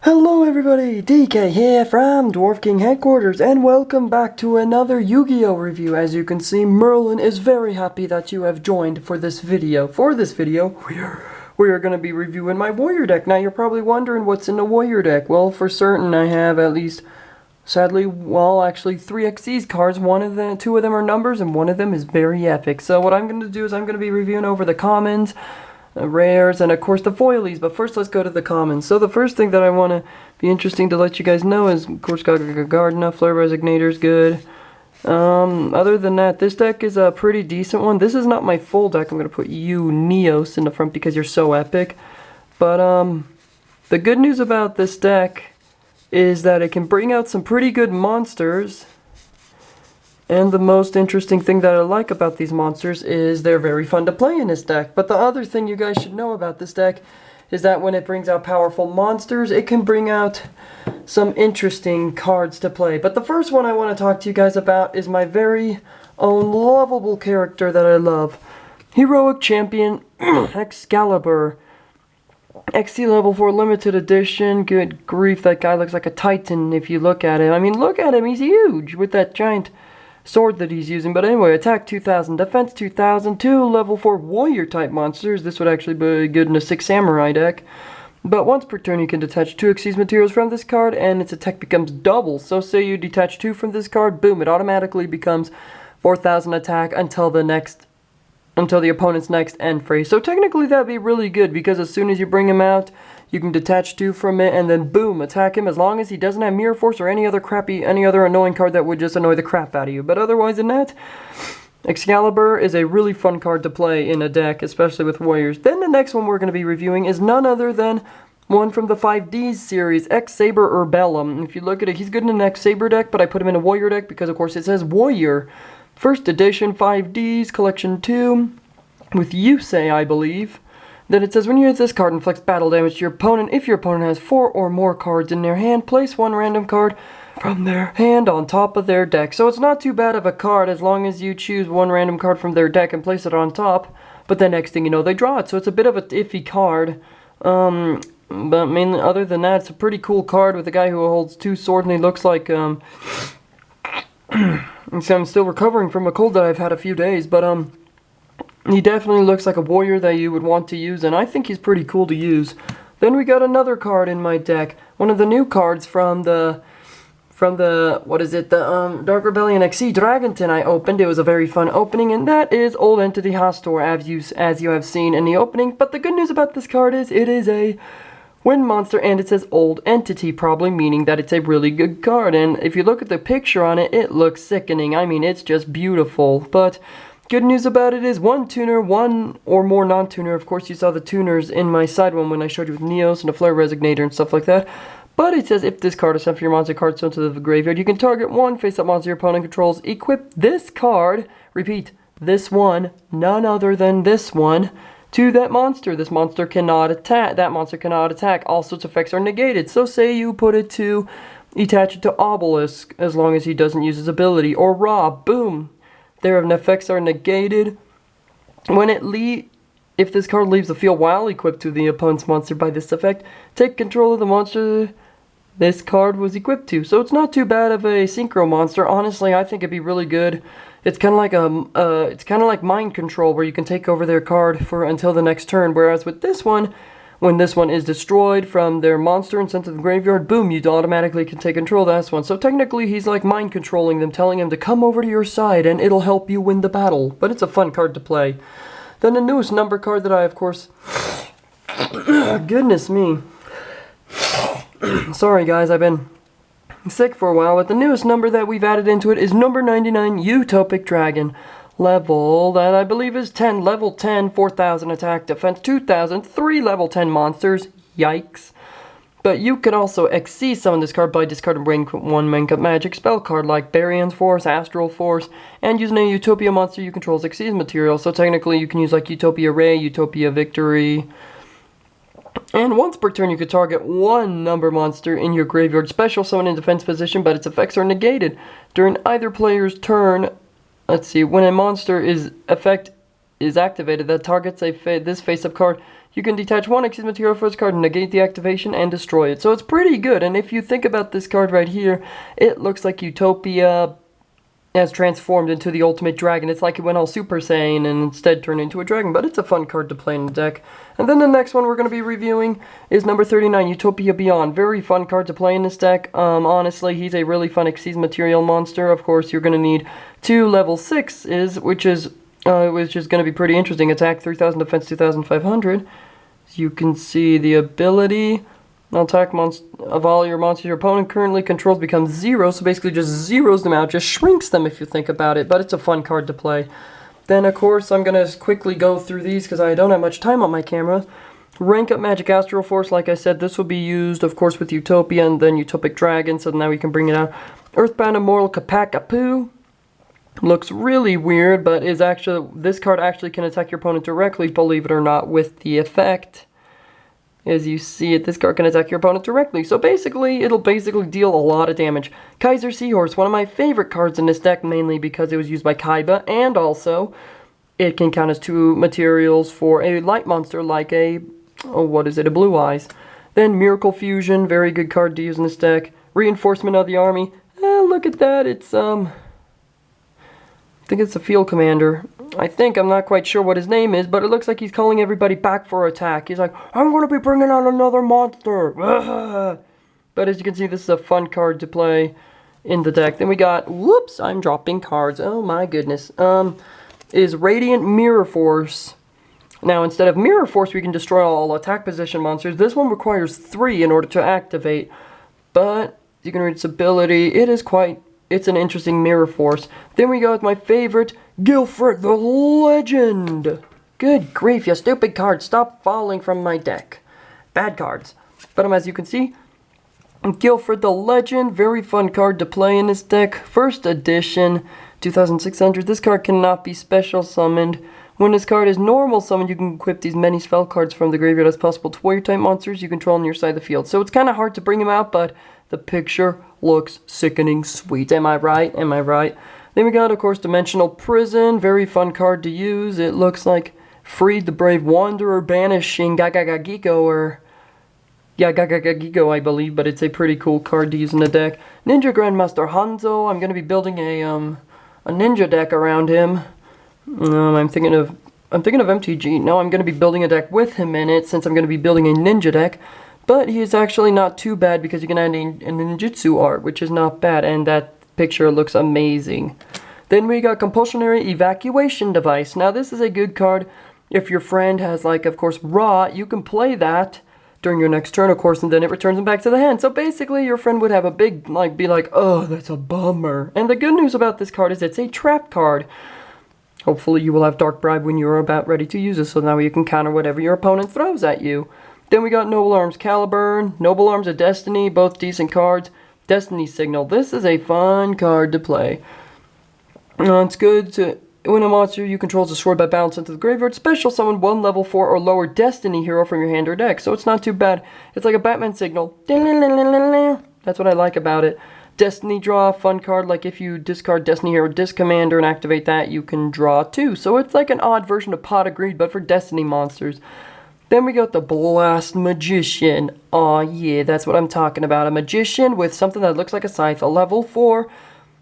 Hello everybody, DK here from Dwarf King Headquarters, and welcome back to another Yu-Gi-Oh review. As you can see, Merlin is very happy that you have joined for this video. We are going to be reviewing my Warrior deck. Now you're probably wondering what's in the Warrior deck. Well, for certain I have at least, sadly, actually 3 XCs cards. Two of them are numbers and one of them is very epic. So what I'm going to do is I'm going to be reviewing over the commons, rares, and of course the foilies. But first let's go to the commons. So the first thing that I want to be interesting to let you guys know is, of course, Gardena, Flare Resignator's good. Other than that, this deck is a pretty decent one. This is not my full deck. I'm going to put yugioh in the front because you're so epic. But the good news about this deck is that it can bring out some pretty good monsters. And the most interesting thing that I like about these monsters is they're very fun to play in this deck. But the other thing you guys should know about this deck is that when it brings out powerful monsters, it can bring out some interesting cards to play. But the first one I want to talk to you guys about is my very own lovable character that I love. Heroic Champion Excalibur. XC level 4 limited edition. Good grief, that guy looks like a titan if you look at him. I mean, look at him, he's huge with that giant sword that he's using. But anyway, attack 2000, defense 2000, 2 level 4 warrior type monsters. This would actually be good in a 6 samurai deck. But once per turn you can detach 2 Xyz materials from this card and its attack becomes double. So say you detach 2 from this card, boom, it automatically becomes 4000 attack until the opponent's next end phase. So technically that'd be really good because as soon as you bring him out, you can detach 2 from it and then boom, attack him as long as he doesn't have Mirror Force or any other annoying card that would just annoy the crap out of you. But otherwise than that, Excalibur is a really fun card to play in a deck, especially with warriors. Then the next one we're going to be reviewing is none other than one from the 5Ds series, Excalibur Urbellum. If you look at it, he's good in an Excalibur deck, but I put him in a warrior deck because of course it says warrior. First edition 5Ds, collection 2, with Yusei, I believe. Then it says, when you hit this card, inflicts battle damage to your opponent. If your opponent has 4 or more cards in their hand, place 1 random card from their hand on top of their deck. So it's not too bad of a card as long as you choose 1 random card from their deck and place it on top. But the next thing you know, they draw it. So it's a bit of a iffy card. But I mean, other than that, it's a pretty cool card with a guy who holds 2 swords and he looks like, so I'm still recovering from a cold that I've had a few days, but he definitely looks like a warrior that you would want to use, and I think he's pretty cool to use. Then we got another card in my deck, one of the new cards from the Dark Rebellion XC Dragonton I opened. It was a very fun opening, and that is Old Entity Hastor, as you have seen in the opening. But the good news about this card is it is a wind monster, and it says Old Entity, probably meaning that it's a really good card. And if you look at the picture on it, it looks sickening. I mean, it's just beautiful. But good news about it is 1 tuner, 1 or more non-tuner. Of course, you saw the tuners in my side one when I showed you with Neos and the Flare Resignator and stuff like that. But it says if this card is sent for your monster card sent to the graveyard, you can target 1 face-up monster your opponent controls. Equip this card, repeat, this one, none other than this one, to that monster. This monster cannot attack. That monster cannot attack. All such effects are negated. So say you put it to, attach it to Obelisk, as long as he doesn't use his ability, or Rob, boom. Their effects are negated. If this card leaves the field while equipped to the opponent's monster by this effect, take control of the monster this card was equipped to. So it's not too bad of a synchro monster. Honestly, I think it'd be really good. It's kind of like mind control, where you can take over their card for until the next turn. Whereas with this one, when this one is destroyed from their monster and sent to the graveyard, boom, you automatically can take control of this one. So technically, he's like mind controlling them, telling him to come over to your side, and it'll help you win the battle. But it's a fun card to play. Then the newest number card that I, of course, goodness me. Sorry guys, I've been sick for a while, but the newest number that we've added into it is number 99, Utopic Dragon. Level that I believe is 10. Level 10, 4000 attack, defense 2000, 3 level 10 monsters. Yikes. But you can also XC summon this card by discarding 1 Mancup magic spell card like Barion's Force, Astral Force, and using a Utopia monster you control's Xyz material. So technically you can use like Utopia Ray, Utopia Victory. And once per turn you could target 1 number monster in your graveyard, special summon in defense position, but its effects are negated. During either player's turn, when a monster effect is activated that targets this face-up card, You can detach one Xyz material for this card, negate the activation, and destroy it. So it's pretty good, and if you think about this card right here, it looks like Utopia has transformed into the ultimate dragon. It's like it went all Super Saiyan and instead turned into a dragon, but it's a fun card to play in the deck. And then the next one we're going to be reviewing is number 39, Utopia Beyond. Very fun card to play in this deck. Honestly, he's a really fun Xyz material monster. Of course, you're going to need 2 level 6s, which is going to be pretty interesting. Attack 3,000, defense 2,500. You can see the ability. Attack of all your monsters your opponent currently controls becomes 0, so basically just zeros them out, just shrinks them if you think about it, but it's a fun card to play. Then, of course, I'm going to quickly go through these because I don't have much time on my camera. Rank up Magic Astral Force, like I said, this will be used, of course, with Utopia and then Utopic Dragon, so now we can bring it out. Earthbound Immortal Kapakapu. Looks really weird, but is actually this card actually can attack your opponent directly, believe it or not, with the effect. As you see it, this card can attack your opponent directly. So basically, it'll deal a lot of damage. Kaiser Seahorse, one of my favorite cards in this deck, mainly because it was used by Kaiba, and also it can count as 2 materials for a light monster like a, a Blue Eyes. Then Miracle Fusion, very good card to use in this deck. Reinforcement of the Army. Look at that, it's I think it's a field commander. I'm not quite sure what his name is, but it looks like he's calling everybody back for attack. He's like, I'm going to be bringing out another monster. But as you can see, this is a fun card to play in the deck. Then we got, whoops, I'm dropping cards. Oh my goodness. Is Radiant Mirror Force. Now, instead of Mirror Force, we can destroy all attack position monsters. This one requires 3 in order to activate. But you can read its ability. It's an interesting Mirror Force. Then we go with my favorite, Guilford the Legend. Good grief, you stupid card. Stop falling from my deck. Bad cards. But as you can see, Guilford the Legend, very fun card to play in this deck. First edition, 2,600. This card cannot be special summoned. When this card is normal summoned, you can equip these many spell cards from the graveyard as possible to warrior type monsters you control on your side of the field. So it's kind of hard to bring them out, but the picture looks sickening sweet. Am I right? Am I right? Then we got, of course, Dimensional Prison. Very fun card to use. It looks like Freed the Brave Wanderer, banishing Gagagagiko, or Gagagagiko, I believe, but it's a pretty cool card to use in the deck. Ninja Grandmaster Hanzo. I'm going to be building a ninja deck around him. I'm thinking of MTG. No, I'm going to be building a deck with him in it, since I'm going to be building a ninja deck. But he is actually not too bad because you can add a ninjutsu art, which is not bad, and that picture looks amazing. Then we got Compulsionary Evacuation Device. Now this is a good card if your friend has, like, of course, Raw. You can play that during your next turn, of course, and then it returns them back to the hand. So basically your friend would have a big, be like, oh, that's a bummer. And the good news about this card is it's a trap card. Hopefully you will have Dark Bribe when you're about ready to use it, so now you can counter whatever your opponent throws at you. Then we got Noble Arms Caliburn, Noble Arms of Destiny, both decent cards. Destiny Signal, this is a fun card to play. It's good to, when a monster you control is destroyed by balance into the graveyard, special summon 1 level 4 or lower Destiny hero from your hand or deck. So it's not too bad. It's like a Batman Signal. That's what I like about it. Destiny Draw, fun card, like if you discard Destiny Hero Disc Commander and activate that, you can draw 2. So it's like an odd version of Pot of Greed, but for Destiny monsters. Then we got the Blast Magician. Aw, yeah, that's what I'm talking about. A magician with something that looks like a scythe. A level 4,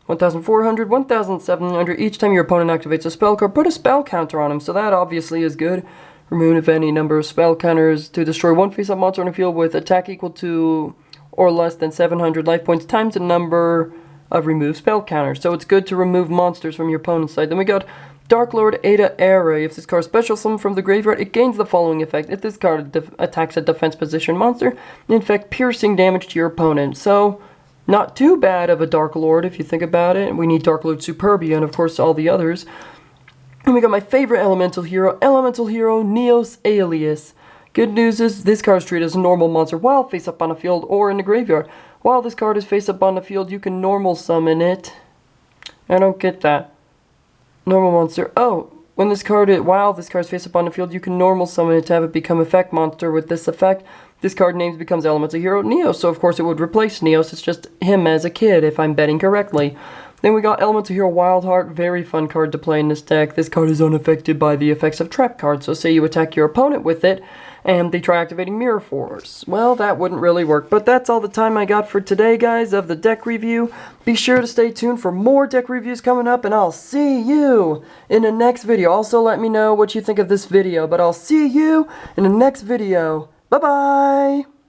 1,400, 1,700. Each time your opponent activates a spell card, put a spell counter on him. So that obviously is good. Remove any number of spell counters to destroy 1 face-up monster on the field with attack equal to or less than 700 life points times the number of removed spell counters. So it's good to remove monsters from your opponent's side. Then we got Dark Lord Ada Era. If this card special summons from the graveyard, it gains the following effect. If this card attacks a defense position monster, inflict piercing damage to your opponent. So, not too bad of a Dark Lord if you think about it. We need Dark Lord Superbia and of course all the others. And we got my favorite Elemental Hero, Neos Alias. Good news is this card is treated as a normal monster while face up on the field or in the graveyard. While this card is face up on the field, you can normal summon it. I don't get that. Normal monster. Oh, while this card is face up on the field, you can normal summon it to have it become effect monster with this effect. This card names becomes Elemental Hero Neo, so of course it would replace Neos. It's just him as a kid, if I'm betting correctly. Then we got Elemental Hero Wildheart, very fun card to play in this deck. This card is unaffected by the effects of trap cards, so say you attack your opponent with it, and they try activating Mirror Force. Well, that wouldn't really work, but that's all the time I got for today, guys, of the deck review. Be sure to stay tuned for more deck reviews coming up, and I'll see you in the next video. Also, let me know what you think of this video, but I'll see you in the next video. Bye-bye!